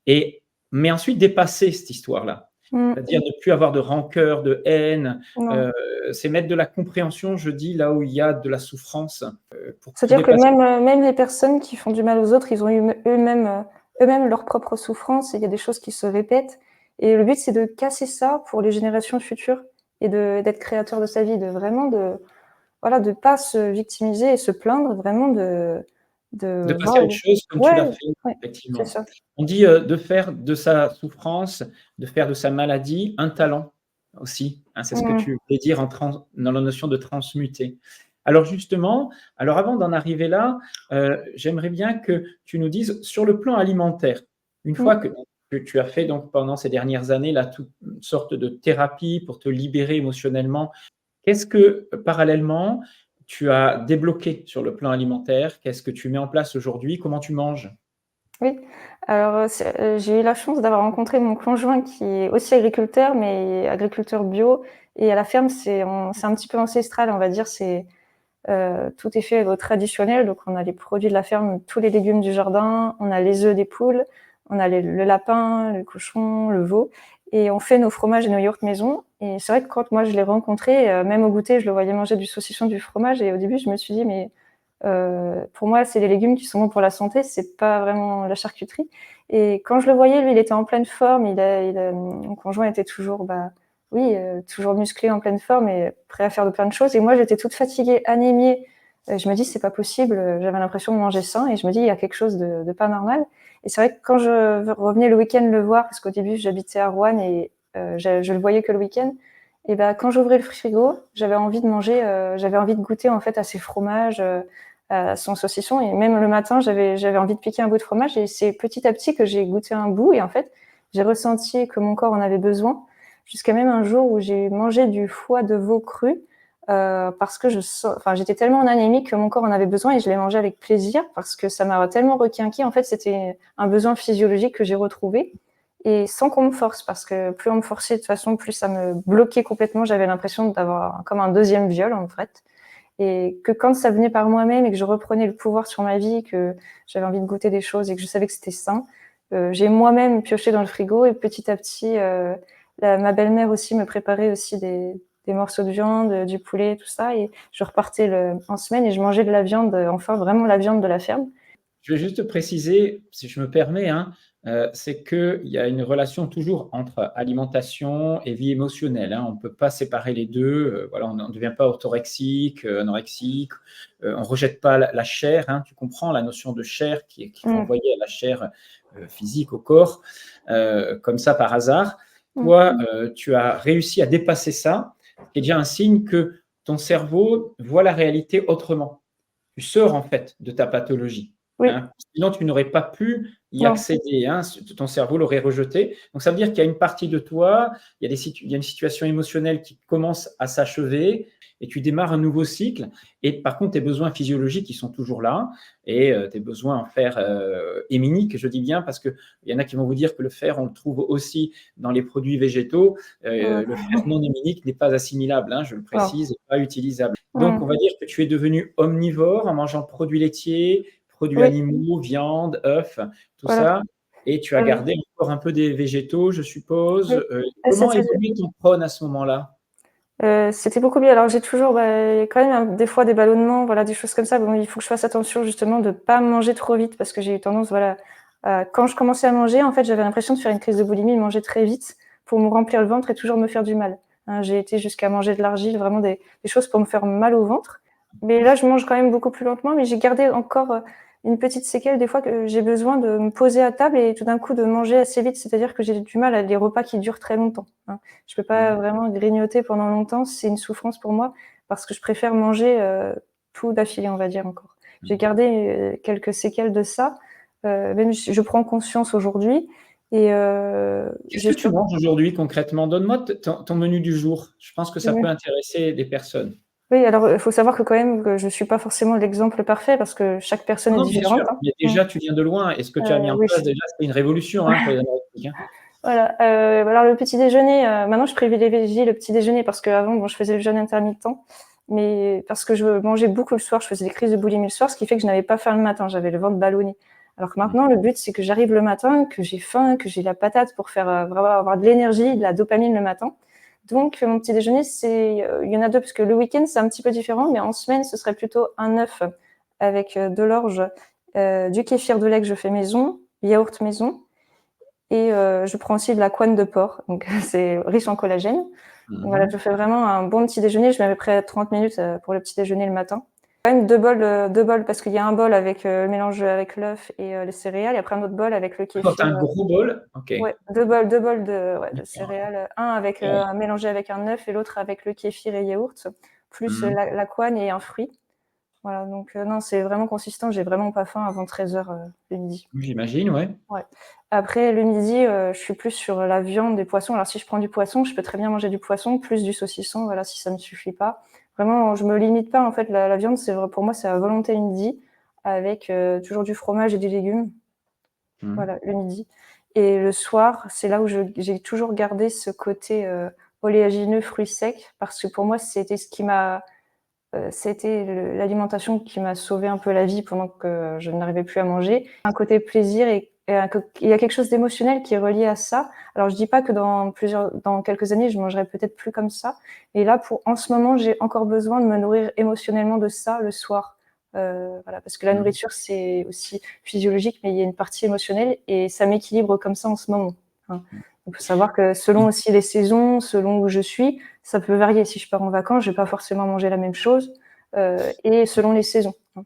et, mais ensuite dépasser cette histoire-là. C'est-à-dire ne plus avoir de rancœur, de haine, non. c'est mettre de la compréhension, je dis, là où il y a de la souffrance, pour C'est-à-dire que dépasser. même les personnes qui font du mal aux autres, ils ont eu eux-mêmes leur propre souffrance, et il y a des choses qui se répètent. Et le but, c'est de casser ça pour les générations futures et d'être créateur de sa vie, voilà, de pas se victimiser et se plaindre, vraiment De de passer voir. à autre chose comme tu Ouais, l'as fait, ouais, c'est effectivement. ça. On dit, de faire de sa souffrance, de faire de sa maladie un talent aussi, hein, c'est ce que Mmh. tu voulais dire dans la notion de transmuter. Alors justement, alors avant d'en arriver là, j'aimerais bien que tu nous dises sur le plan alimentaire, une fois Mmh. que tu as fait donc pendant ces dernières années là toute une sorte de thérapie pour te libérer émotionnellement, qu'est-ce que, parallèlement, tu as débloqué sur le plan alimentaire? Qu'est-ce que tu mets en place aujourd'hui? Comment tu manges? Oui, alors, j'ai eu la chance d'avoir rencontré mon conjoint qui est aussi agriculteur, mais agriculteur bio, et à la ferme, c'est un petit peu ancestral, on va dire. Tout est fait au traditionnel, donc on a les produits de la ferme, tous les légumes du jardin, on a les œufs des poules, on a le lapin, le cochon, le veau, et on fait nos fromages et nos yaourts maison. Et c'est vrai que quand moi je l'ai rencontré, même au goûter, je le voyais manger du saucisson, du fromage, et au début je me suis dit: «Mais pour moi, c'est les légumes qui sont bons pour la santé, c'est pas vraiment la charcuterie». Et quand je le voyais, lui, il était en pleine forme, mon conjoint était toujours, oui, toujours musclé, en pleine forme et prêt à faire de plein de choses. Et moi, j'étais toute fatiguée, anémiée. Je me dis: «C'est pas possible», j'avais l'impression de manger sain, et je me dis: «Il y a quelque chose de pas normal». Et c'est vrai que quand je revenais le week-end le voir, parce qu'au début, j'habitais à Roanne et je le voyais que le week-end, et quand j'ouvrais le frigo, j'avais envie de manger, j'avais envie de goûter, en fait, à ses fromages, son saucisson. Et même le matin, j'avais envie de piquer un bout de fromage, et c'est petit à petit que j'ai goûté un bout, et en fait, j'ai ressenti que mon corps en avait besoin, jusqu'à même un jour où j'ai mangé du foie de veau cru, parce que j'étais tellement en anémie que mon corps en avait besoin, et je l'ai mangé avec plaisir parce que ça m'a tellement requinqué. En fait, c'était un besoin physiologique que j'ai retrouvé, et sans qu'on me force, parce que plus on me forçait, de toute façon, plus ça me bloquait complètement. J'avais l'impression d'avoir comme un deuxième viol, en fait. Et que quand ça venait par moi-même et que je reprenais le pouvoir sur ma vie, que j'avais envie de goûter des choses et que je savais que c'était sain, j'ai moi-même pioché dans le frigo et petit à petit, ma belle-mère aussi me préparait aussi des morceaux de viande, du poulet, tout ça, et je repartais en semaine et je mangeais de la viande, enfin vraiment la viande de la ferme. Je vais juste préciser, si je me permets, hein, c'est qu'il y a une relation toujours entre alimentation et vie émotionnelle, hein. On ne peut pas séparer les deux. Voilà, on ne devient pas orthorexique, anorexique. On ne rejette pas la chair, hein. Tu comprends la notion de chair qui renvoyait à la chair physique, au corps, comme ça par hasard. Toi, tu as réussi à dépasser ça, ce qui est déjà un signe que ton cerveau voit la réalité autrement. Tu sors en fait de ta pathologie. Oui, Hein. Sinon, tu n'aurais pas pu y non, accéder. Hein. Ton cerveau l'aurait rejeté. Donc, ça veut dire qu'il y a une partie de toi, il y a une situation émotionnelle qui commence à s'achever et tu démarres un nouveau cycle. Et par contre, tes besoins physiologiques, ils sont toujours là. Et tes besoins en fer héminique, je dis bien, parce qu'il y en a qui vont vous dire que le fer, on le trouve aussi dans les produits végétaux. Le fer non héminique n'est pas assimilable, hein, je le non. précise, et pas utilisable. Donc, on va dire que tu es devenu omnivore en mangeant produits laitiers, produits Oui, animaux, viande, œufs, tout voilà. ça. Et tu as gardé encore un peu des végétaux, je suppose. Oui, Comment c'était évoluait ton prône à ce moment-là? c'était beaucoup mieux. Alors j'ai toujours, quand même des fois des ballonnements, voilà, des choses comme ça. Bon, il faut que je fasse attention justement de pas manger trop vite parce que j'ai eu tendance, voilà, quand je commençais à manger, en fait, j'avais l'impression de faire une crise de boulimie, de manger très vite pour me remplir le ventre et toujours me faire du mal. Hein, j'ai été jusqu'à manger de l'argile, vraiment des choses pour me faire mal au ventre. Mais là, je mange quand même beaucoup plus lentement, mais j'ai gardé encore une petite séquelle des fois que j'ai besoin de me poser à table et tout d'un coup de manger assez vite. C'est-à-dire que j'ai du mal à des repas qui durent très longtemps. Hein. Je peux pas vraiment grignoter pendant longtemps, c'est une souffrance pour moi parce que je préfère manger tout d'affilée, on va dire encore. J'ai gardé quelques séquelles de ça, même si je prends conscience aujourd'hui et Qu'est-ce j'ai que tu toujours manges aujourd'hui concrètement? Donne-moi ton menu du jour. Je pense que ça peut intéresser des personnes. oui, alors, il faut savoir que quand même que je suis pas forcément l'exemple parfait parce que chaque personne Non, est non, bien différente, sûr, hein. mais déjà, tu viens de loin et ce que tu as mis en Oui. place, déjà, c'est une révolution, hein, pour les anorexiques, hein. Voilà, alors le petit déjeuner, maintenant je privilégie le petit déjeuner parce qu'avant, bon, je faisais le jeûne intermittent, mais parce que je mangeais beaucoup le soir, je faisais des crises de boulimie le soir, ce qui fait que je n'avais pas faim le matin, j'avais le ventre ballonné. Alors que maintenant, le but, c'est que j'arrive le matin, que j'ai faim, que j'ai la patate pour faire vraiment avoir de l'énergie, de la dopamine le matin. Donc, mon petit déjeuner, il y en a deux, parce que le week-end, c'est un petit peu différent, mais en semaine, ce serait plutôt un œuf avec de l'orge, du kéfir de lait que je fais maison, yaourt maison, et je prends aussi de la couenne de porc, donc c'est riche en collagène. Donc voilà, je fais vraiment un bon petit déjeuner. Je mets à peu près 30 minutes pour le petit déjeuner le matin. Quand même deux bols parce qu'il y a un bol avec le mélange avec l'œuf et les céréales, et après un autre bol avec le D'accord, tu as kéfir. un gros bol? OK. Ouais, deux bols de D'accord. céréales, un avec Ouais. mélangé avec un œuf et l'autre avec le kéfir et yaourt, plus Mmh. la couenne et un fruit. Voilà, donc non, c'est vraiment consistant. J'ai vraiment pas faim avant 13h le midi. J'imagine, ouais. Ouais. Après le midi, je suis plus sur la viande, des poissons. Alors si je prends du poisson, je peux très bien manger du poisson, plus du saucisson, voilà, si ça me suffit pas. Vraiment, je me limite pas en fait, la viande, c'est vrai pour moi, c'est à volonté le midi avec, toujours du fromage et des légumes. Mmh. Voilà, le midi, et le soir, c'est là où j'ai toujours gardé ce côté, oléagineux, fruits secs, parce que pour moi, c'était l'alimentation qui m'a sauvé un peu la vie pendant que je n'arrivais plus à manger. Un côté plaisir il y a quelque chose d'émotionnel qui est relié à ça. Alors je dis pas que dans quelques années, je mangerai peut-être plus comme ça, et là en ce moment, j'ai encore besoin de me nourrir émotionnellement de ça le soir. Voilà, parce que la Mmh. nourriture, c'est aussi physiologique, mais il y a une partie émotionnelle et ça m'équilibre comme ça en ce moment, hein. Il faut savoir que selon aussi les saisons, selon où je suis, ça peut varier. Si je pars en vacances, je vais pas forcément manger la même chose, et selon les saisons, hein.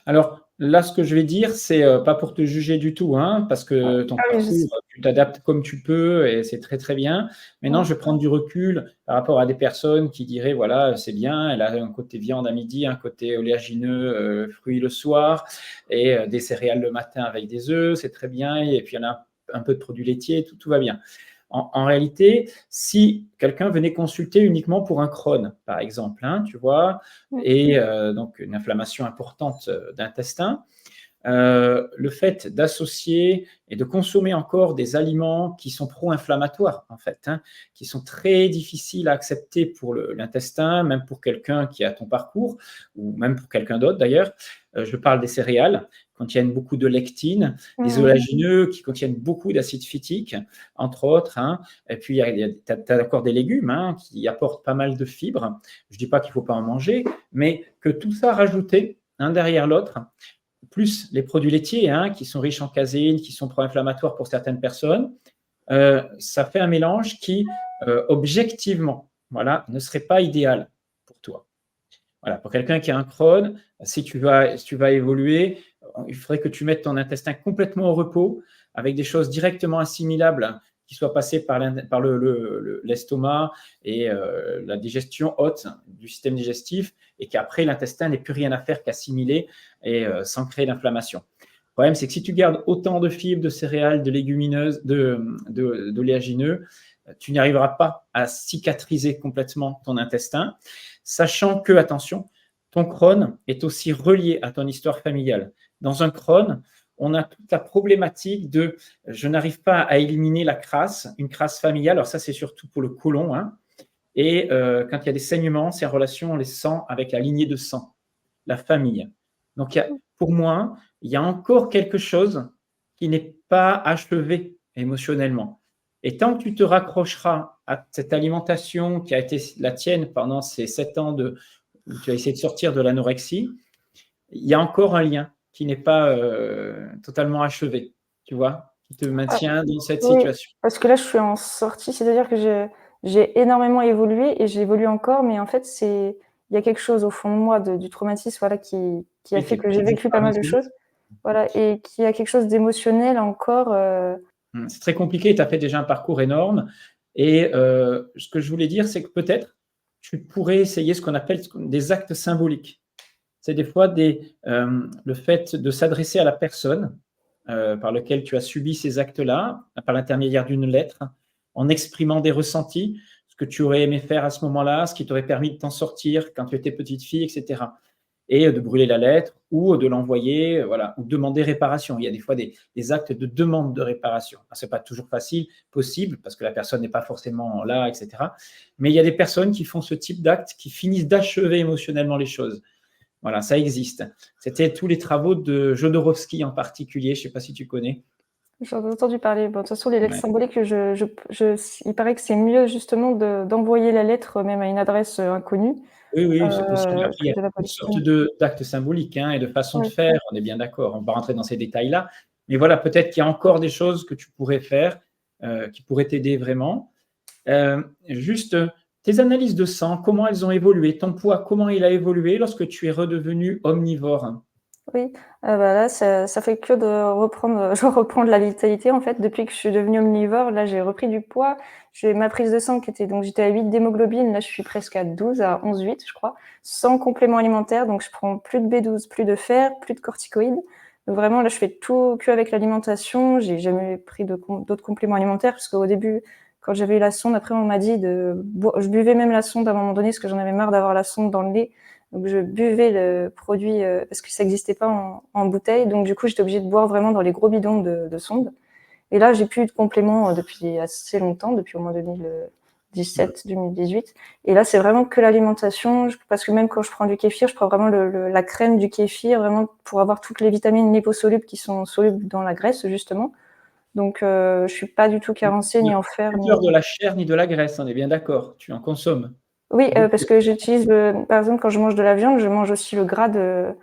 Alors là, ce que je vais dire, c'est pas pour te juger du tout, hein, parce Ouais. que ton Ah oui, je parcours, sais. tu t'adaptes comme tu peux et c'est très très bien. Maintenant, Mmh. je vais prendre du recul par rapport à des personnes qui diraient, voilà, c'est bien, elle a un côté viande à midi, un côté oléagineux, fruits le soir et des céréales le matin avec des œufs, c'est très bien. Et puis il y en a un peu de produits laitiers, tout va bien. En réalité, si quelqu'un venait consulter uniquement pour un Crohn, par exemple, hein, tu vois, Mmh. et donc une inflammation importante d'intestin, le fait d'associer et de consommer encore des aliments qui sont pro-inflammatoires, en fait, hein, qui sont très difficiles à accepter pour l'intestin, même pour quelqu'un qui a ton parcours, ou même pour quelqu'un d'autre d'ailleurs. Je parle des céréales, qui contiennent beaucoup de lectine, des oléagineux qui contiennent beaucoup d'acide phytique, entre autres. Hein. Et puis, tu as encore des légumes hein, qui apportent pas mal de fibres. Je ne dis pas qu'il ne faut pas en manger, mais que tout ça rajouté, un derrière l'autre, plus les produits laitiers hein, qui sont riches en caséine, qui sont pro-inflammatoires pour certaines personnes, ça fait un mélange qui, objectivement, voilà, ne serait pas idéal pour toi. Voilà, pour quelqu'un qui a un Crohn, si tu vas évoluer, il faudrait que tu mettes ton intestin complètement au repos avec des choses directement assimilables qui soient passées par l'estomac et la digestion haute du système digestif et qu'après l'intestin n'ait plus rien à faire qu'assimiler et sans créer d'inflammation. Le problème, c'est que si tu gardes autant de fibres, de céréales, de légumineuses, d'oléagineux, tu n'y arriveras pas à cicatriser complètement ton intestin, sachant que, attention, ton Crohn est aussi relié à ton histoire familiale. Dans un Crohn, on a toute la problématique de je n'arrive pas à éliminer la crasse, une crasse familiale. Alors ça, c'est surtout pour le côlon. Hein. Et quand il y a des saignements, c'est en relation, on les sent avec la lignée de sang, la famille. Donc, pour moi, il y a encore quelque chose qui n'est pas achevé émotionnellement. Et tant que tu te raccrocheras à cette alimentation qui a été la tienne pendant ces 7 ans où tu as essayé de sortir de l'anorexie, il y a encore un lien qui n'est pas totalement achevé, tu vois, qui te maintient dans cette situation. Parce que là, je suis en sortie, c'est-à-dire que j'ai énormément évolué et j'évolue encore, mais en fait, il y a quelque chose au fond de moi du traumatisme voilà, qui a fait que j'ai vécu pas mal de choses voilà, et qui a quelque chose d'émotionnel encore. C'est très compliqué, tu as fait déjà un parcours énorme. Et ce que je voulais dire, c'est que peut-être tu pourrais essayer ce qu'on appelle des actes symboliques. C'est des fois le fait de s'adresser à la personne par laquelle tu as subi ces actes-là, par l'intermédiaire d'une lettre, en exprimant des ressentis, ce que tu aurais aimé faire à ce moment-là, ce qui t'aurait permis de t'en sortir quand tu étais petite fille, etc. Et de brûler la lettre ou de l'envoyer, voilà, ou demander réparation. Il y a des fois des actes de demande de réparation. Ce n'est pas toujours possible, parce que la personne n'est pas forcément là, etc. Mais il y a des personnes qui font ce type d'actes, qui finissent d'achever émotionnellement les choses. Voilà, ça existe. C'était tous les travaux de Jodorowsky en particulier, je ne sais pas si tu connais. J'en ai entendu parler. Bon, de toute façon, les lettres symboliques, il paraît que c'est mieux justement d'envoyer la lettre même à une adresse inconnue. Oui, c'est possible. Après, il y a toutes sortes d'actes symboliques hein, et de façons de faire, on est bien d'accord. On va rentrer dans ces détails-là. Mais voilà, peut-être qu'il y a encore des choses que tu pourrais faire qui pourraient t'aider vraiment. Juste, tes analyses de sang, comment elles ont évolué? Ton poids, comment il a évolué lorsque tu es redevenu omnivore? Oui, là, ça fait que de reprendre, je reprends de la vitalité, en fait. Depuis que je suis devenue omnivore, là, j'ai repris du poids. J'ai ma prise de sang qui était donc j'étais à 8 d'hémoglobine, là, je suis presque à 12, à 11,8, je crois, sans complément alimentaire. Donc je prends plus de B12, plus de fer, plus de corticoïdes. Donc vraiment, là, je fais tout qu'avec l'alimentation. J'ai jamais pris d'autres compléments alimentaires parce qu'au début, quand j'avais eu la sonde, après, on m'a dit je buvais même la sonde à un moment donné parce que j'en avais marre d'avoir la sonde dans le lait. Donc je buvais le produit parce que ça n'existait pas en bouteille. Donc du coup, j'étais obligée de boire vraiment dans les gros bidons de sonde. Et là, j'ai plus eu de compléments depuis assez longtemps, depuis au moins 2017, 2018. Et là, c'est vraiment que l'alimentation, parce que même quand je prends du kéfir, je prends vraiment la crème du kéfir, vraiment pour avoir toutes les vitamines liposolubles qui sont solubles dans la graisse, justement. Donc, je suis pas du tout carencée ni en fer. Ni de la chair ni de la graisse, on est bien d'accord. Tu en consommes. Oui, parce que j'utilise, par exemple, quand je mange de la viande, je mange aussi le gras de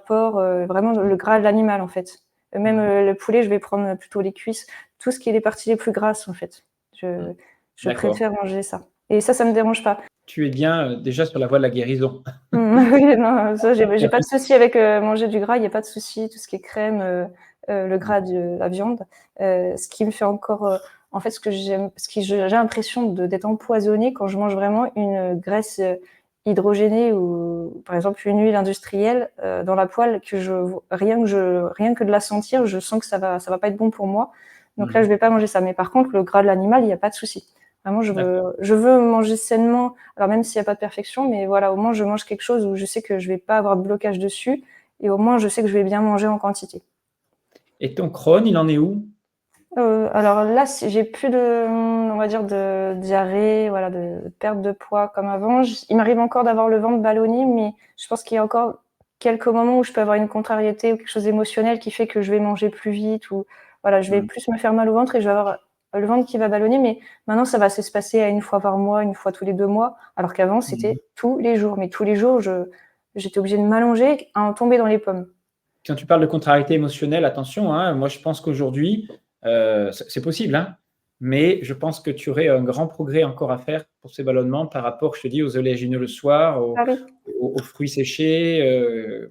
porc, vraiment le gras de l'animal, en fait. Même le poulet, je vais prendre plutôt les cuisses, tout ce qui est les parties les plus grasses, en fait. Je préfère manger ça. Et ça me dérange pas. Tu es bien déjà sur la voie de la guérison. Oui, non, ça, j'ai pas de souci avec manger du gras, il n'y a pas de souci, tout ce qui est crème, le gras de la viande. Ce qui me fait encore, en fait, ce que j'aime, parce que j'ai l'impression d'être empoisonnée quand je mange vraiment une graisse hydrogénée ou, par exemple, une huile industrielle dans la poêle rien que de la sentir, je sens que ça va pas être bon pour moi. Donc là, je vais pas manger ça. Mais par contre, le gras de l'animal, il n'y a pas de souci. Vraiment, je veux manger sainement. Alors même s'il n'y a pas de perfection, mais voilà, au moins je mange quelque chose où je sais que je vais pas avoir de blocage dessus et au moins je sais que je vais bien manger en quantité. Et ton Crohn, il en est où? Alors là, j'ai plus de, on va dire, de diarrhée, voilà, de perte de poids comme avant. Il m'arrive encore d'avoir le ventre ballonné, mais je pense qu'il y a encore quelques moments où je peux avoir une contrariété ou quelque chose d'émotionnel qui fait que je vais manger plus vite ou voilà, je vais plus me faire mal au ventre et je vais avoir le ventre qui va ballonner. Mais maintenant, ça va s'espacer à 1 fois par mois, 1 fois tous les 2 mois, alors qu'avant, c'était tous les jours. Mais tous les jours, j'étais obligée de m'allonger à en tomber dans les pommes. Quand tu parles de contrariété émotionnelle, attention, hein, moi je pense qu'aujourd'hui, c'est possible, hein, mais je pense que tu aurais un grand progrès encore à faire pour ces ballonnements par rapport, je te dis, aux oléagineux le soir, Ah oui. aux fruits séchés.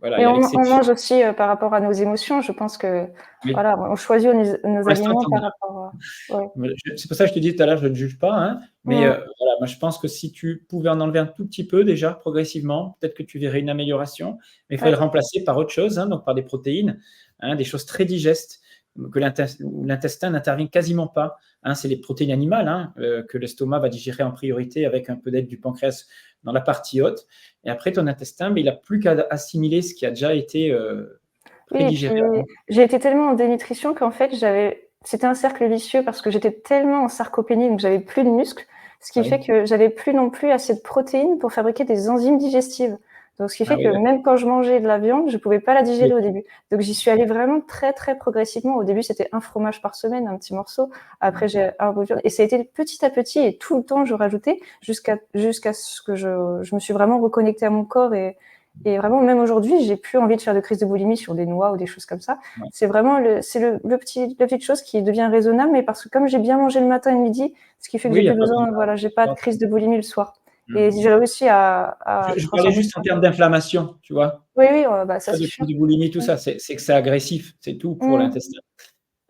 Voilà, il Mais y a on l'exception. mange aussi par rapport à nos émotions. Je pense que Oui. voilà, on choisit nos Pour l'instant, aliments tu en par as. rapport à ouais. C'est pour ça que je te dis tout à l'heure, je ne juge pas, hein, mais Mmh. voilà, moi je pense que si tu pouvais en enlever un tout petit peu déjà, progressivement, peut-être que tu verrais une amélioration, mais il faudrait Ouais. le remplacer par autre chose, hein, donc par des protéines, hein, des choses très digestes, que l'intestin n'intervient quasiment pas. Hein, c'est les protéines animales, hein, que l'estomac va digérer en priorité avec un peu d'aide du pancréas dans la partie haute. Et après, ton intestin, mais il n'a plus qu'à assimiler ce qui a déjà été Oui et puis prédigéré avant. j'ai été tellement en dénutrition qu'en fait c'était un cercle vicieux parce que j'étais tellement en sarcopénie, donc j'avais plus de muscles, ce qui fait Oui. que j'avais plus non plus assez de protéines pour fabriquer des enzymes digestives. Donc ce qui Ah fait que oui, d'accord. même quand je mangeais de la viande, je pouvais pas la digérer Oui. au début. Donc j'y suis allée vraiment très, très progressivement. Au début, c'était un fromage par semaine, un petit morceau. Après, j'ai un peu de viande et ça a été petit à petit et tout le temps, je rajoutais jusqu'à ce que je me suis vraiment reconnectée à mon corps et vraiment, même aujourd'hui, j'ai plus envie de faire de crise de boulimie sur des noix ou des choses comme ça. Ouais. C'est vraiment la petite chose qui devient raisonnable, mais parce que comme j'ai bien mangé le matin et le midi, ce qui fait que Oui, j'ai il n'y a plus pas besoin, besoin. voilà, j'ai pas de crise de boulimie le soir. Et Mmh. j'ai réussi à Je parlais transformer juste en ça. termes d'inflammation, tu vois? Oui, oui, bah, ça Pas c'est de sûr. crise de boulimie, tout Mmh. ça, c'est que c'est agressif, c'est tout pour Mmh. l'intestin.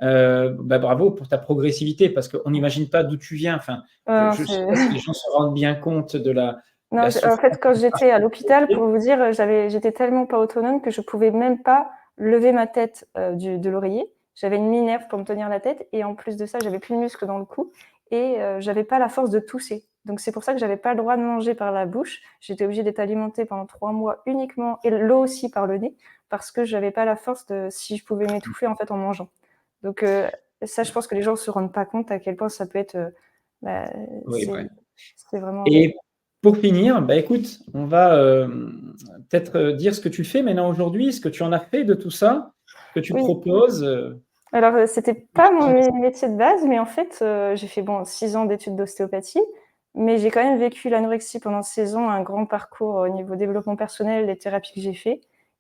Bah, bravo pour ta progressivité parce qu'on n'imagine pas d'où tu viens. Enfin, Non, je sais pas si les gens se rendent bien compte de non, la en souffrance fait, quand que tu j'étais à l'hôpital, partages. pour vous dire, j'étais tellement pas autonome que je pouvais même pas lever ma tête de l'oreiller. J'avais une minerve pour me tenir la tête et en plus de ça, j'avais plus de muscles dans le cou et j'avais pas la force de tousser. Donc c'est pour ça que j'avais pas le droit de manger par la bouche. J'étais obligée d'être alimentée pendant 3 mois uniquement et l'eau aussi par le nez parce que j'avais pas la force de si je pouvais m'étouffer en fait en mangeant. Donc ça, je pense que les gens se rendent pas compte à quel point ça peut être, bah, Oui, ouais. c'est vraiment horrible. Et pour finir, bah, écoute, on va, peut-être, dire ce que tu fais maintenant aujourd'hui, ce que tu en as fait de tout ça, que tu Oui. proposes, Alors, c'était pas mon métier de base, mais en fait, j'ai fait, bon, 6 ans d'études d'ostéopathie, mais j'ai quand même vécu l'anorexie pendant 16 ans, un grand parcours au niveau développement personnel, les thérapies que j'ai fait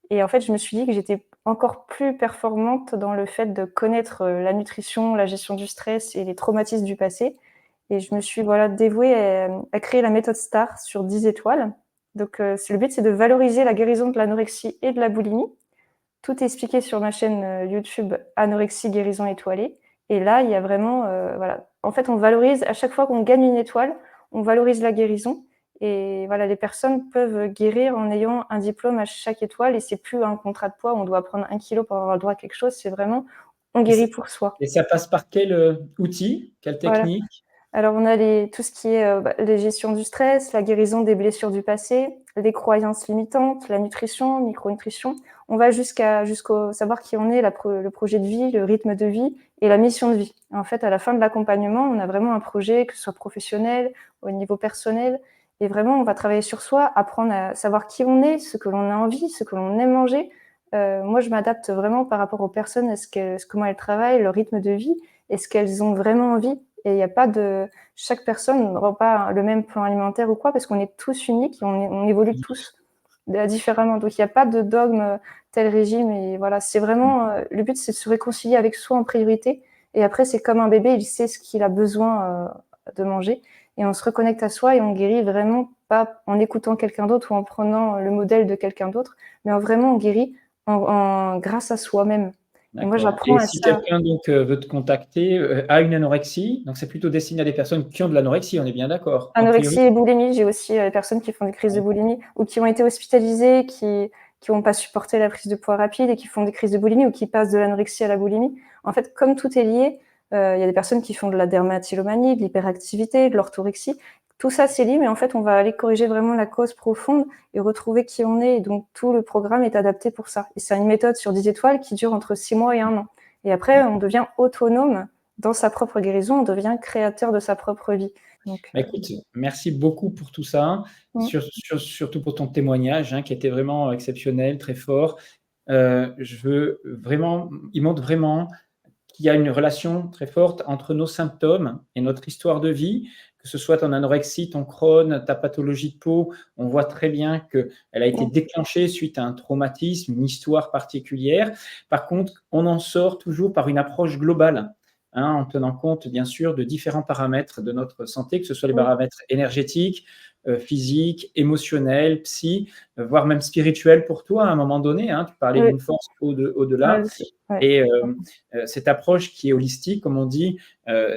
et en fait, je me suis dit que j'étais encore plus performante dans le fait de connaître, la nutrition, la gestion du stress et les traumatismes du passé et je me suis, voilà, dévouée à créer la méthode STAR sur 10 étoiles. Donc, le but, c'est de valoriser la guérison de l'anorexie et de la boulimie. Tout est expliqué sur ma chaîne, YouTube Anorexie Guérison Étoilée et là, il y a vraiment, voilà, en fait, on valorise à chaque fois qu'on gagne une étoile, on valorise la guérison et voilà, les personnes peuvent guérir en ayant un diplôme à chaque étoile et c'est plus un contrat de poids où on doit prendre 1 kilo pour avoir le droit à quelque chose, c'est vraiment on et ça guérit pour soi. et ça passe par quel, outil? Quelle Voilà. technique? Alors on a tout ce qui est, les gestions du stress, la guérison des blessures du passé, les croyances limitantes, la nutrition, micronutrition. On va jusqu'au savoir qui on est, le projet de vie, le rythme de vie et la mission de vie. En fait, à la fin de l'accompagnement, on a vraiment un projet, que ce soit professionnel, au niveau personnel et vraiment on va travailler sur soi, apprendre à savoir qui on est, ce que l'on a envie, ce que l'on aime manger. Moi, je m'adapte vraiment par rapport aux personnes, comment elles travaillent, leur rythme de vie et ce qu'elles ont vraiment envie et il y a pas de chaque personne n'aura pas le même plan alimentaire ou quoi, parce qu'on est tous uniques et on évolue tous différemment. Donc il y a pas de dogme, tel régime et voilà, c'est vraiment, le but c'est de se réconcilier avec soi en priorité et après c'est comme un bébé, il sait ce qu'il a besoin, de manger et on se reconnecte à soi et on guérit vraiment pas en écoutant quelqu'un d'autre ou en prenant le modèle de quelqu'un d'autre, mais vraiment on guérit grâce à soi-même et moi D'accord, j'apprends et à si ça. quelqu'un donc, veut te contacter, a une anorexie, donc c'est plutôt destiné à des personnes qui ont de l'anorexie, on est bien d'accord? En Anorexie priorité? et boulimie, j'ai aussi, des personnes qui font des crises de Ouais. boulimie ou qui ont été hospitalisées, qui ont pas supporté la prise de poids rapide et qui font des crises de boulimie ou qui passent de l'anorexie à la boulimie. En fait, comme tout est lié, il y a des personnes qui font de la dermatillomanie, de l'hyperactivité, de l'orthorexie. tout ça c'est libre, mais en fait, on va aller corriger vraiment la cause profonde et retrouver qui on est. Et donc, tout le programme est adapté pour ça. Et c'est une méthode sur 10 étoiles qui dure entre 6 mois et 1 an. Et après, on devient autonome dans sa propre guérison, on devient créateur de sa propre vie. Donc, Écoute, merci beaucoup pour tout ça, surtout pour ton témoignage qui était vraiment exceptionnel, très fort. Il montre vraiment qu'il y a une relation très forte entre nos symptômes et notre histoire de vie, que ce soit ton anorexie, ton Crohn, ta pathologie de peau. On voit très bien qu'elle a été déclenchée suite à un traumatisme, une histoire particulière. Par contre, on en sort toujours par une approche globale, en tenant compte, bien sûr, de différents paramètres de notre santé, que ce soit les paramètres énergétiques, physiques, émotionnels, psy, voire même spirituels pour toi à un moment donné. Tu parlais d'une force au-delà. Et cette approche qui est holistique, comme on dit,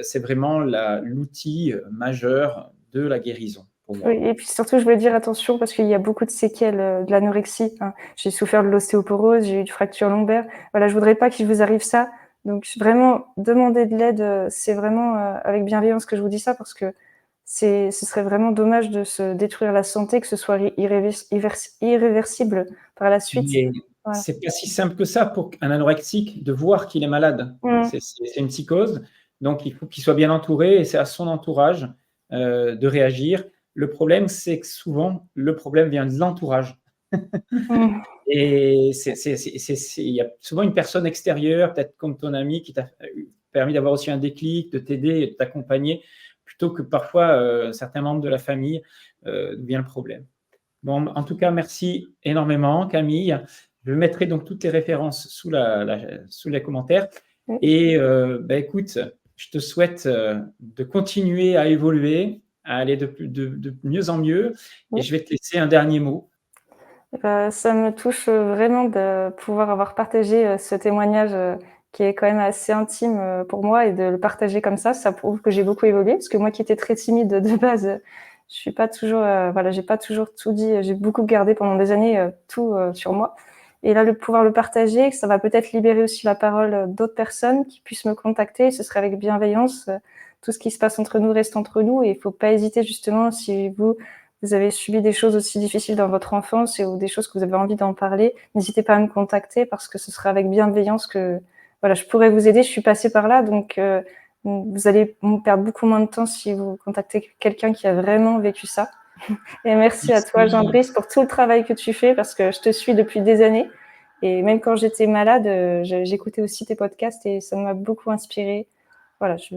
c'est vraiment l'outil majeur de la guérison pour moi. Oui, et puis surtout, je voulais dire attention parce qu'il y a beaucoup de séquelles de l'anorexie. J'ai souffert de l'ostéoporose, j'ai eu une fracture lombaire. Voilà, je voudrais pas qu'il vous arrive ça. Donc vraiment, demander de l'aide, c'est vraiment avec bienveillance que je vous dis ça parce que ce serait vraiment dommage de se détruire la santé, que ce soit irréversible par la suite. Mais Voilà. c'est pas si simple que ça pour un anorexique de voir qu'il est malade. C'est une psychose, donc il faut qu'il soit bien entouré et c'est à son entourage de réagir. Le problème, c'est que souvent, le problème vient de l'entourage. Et il y a souvent une personne extérieure, peut-être comme ton ami, qui t'a permis d'avoir aussi un déclic, de t'aider et de t'accompagner, plutôt que parfois certains membres de la famille, d'où vient le problème. Bon, en tout cas, merci énormément, Camille. Je mettrai donc toutes les références sous les commentaires. Et écoute, je te souhaite de continuer à évoluer, à aller de mieux en mieux. Et je vais te laisser un dernier mot. Ça me touche vraiment de pouvoir avoir partagé ce témoignage qui est quand même assez intime pour moi et de le partager comme ça prouve que j'ai beaucoup évolué parce que moi qui étais très timide de base, je suis pas toujours, j'ai pas toujours tout dit, j'ai beaucoup gardé pendant des années tout sur moi. Et là, pouvoir le partager, ça va peut-être libérer aussi la parole d'autres personnes qui puissent me contacter. Ce serait avec bienveillance. Tout ce qui se passe entre nous reste entre nous et il faut pas hésiter justement si vous avez subi des choses aussi difficiles dans votre enfance ou des choses que vous avez envie d'en parler, n'hésitez pas à me contacter parce que ce sera avec bienveillance que je pourrais vous aider. Je suis passée par là, donc vous allez perdre beaucoup moins de temps si vous contactez quelqu'un qui a vraiment vécu ça. Et merci à toi, Jean-Brice, pour tout le travail que tu fais parce que je te suis depuis des années. Et même quand j'étais malade, j'écoutais aussi tes podcasts et ça m'a beaucoup inspirée. Voilà, je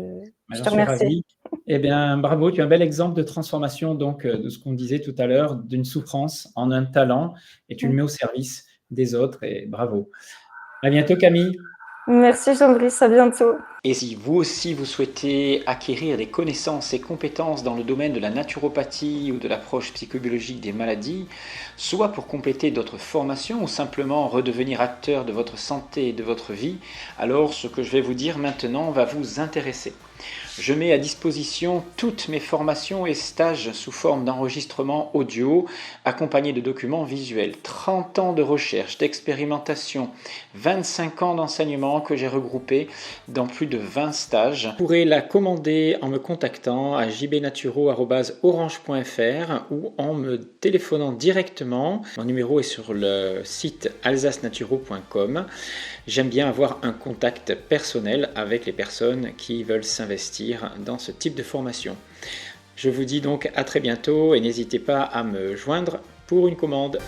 te remercie. Ravi. Eh bien, bravo, tu es un bel exemple de transformation donc, de ce qu'on disait tout à l'heure, d'une souffrance en un talent, et tu le mets au service des autres, et bravo. À bientôt, Camille. Merci, Jean-Brice, à bientôt. Et si vous aussi vous souhaitez acquérir des connaissances et compétences dans le domaine de la naturopathie ou de l'approche psychobiologique des maladies, soit pour compléter d'autres formations ou simplement redevenir acteur de votre santé et de votre vie, alors ce que je vais vous dire maintenant va vous intéresser. Je mets à disposition toutes mes formations et stages sous forme d'enregistrement audio accompagnés de documents visuels. 30 ans de recherche, d'expérimentation, 25 ans d'enseignement que j'ai regroupés dans plus de 20 stages. Vous pourrez la commander en me contactant à jbnaturo@orange.fr ou en me téléphonant directement. Mon numéro est sur le site alsacenaturo.com. J'aime bien avoir un contact personnel avec les personnes qui veulent s'investir dans ce type de formation. Je vous dis donc à très bientôt et n'hésitez pas à me joindre pour une commande.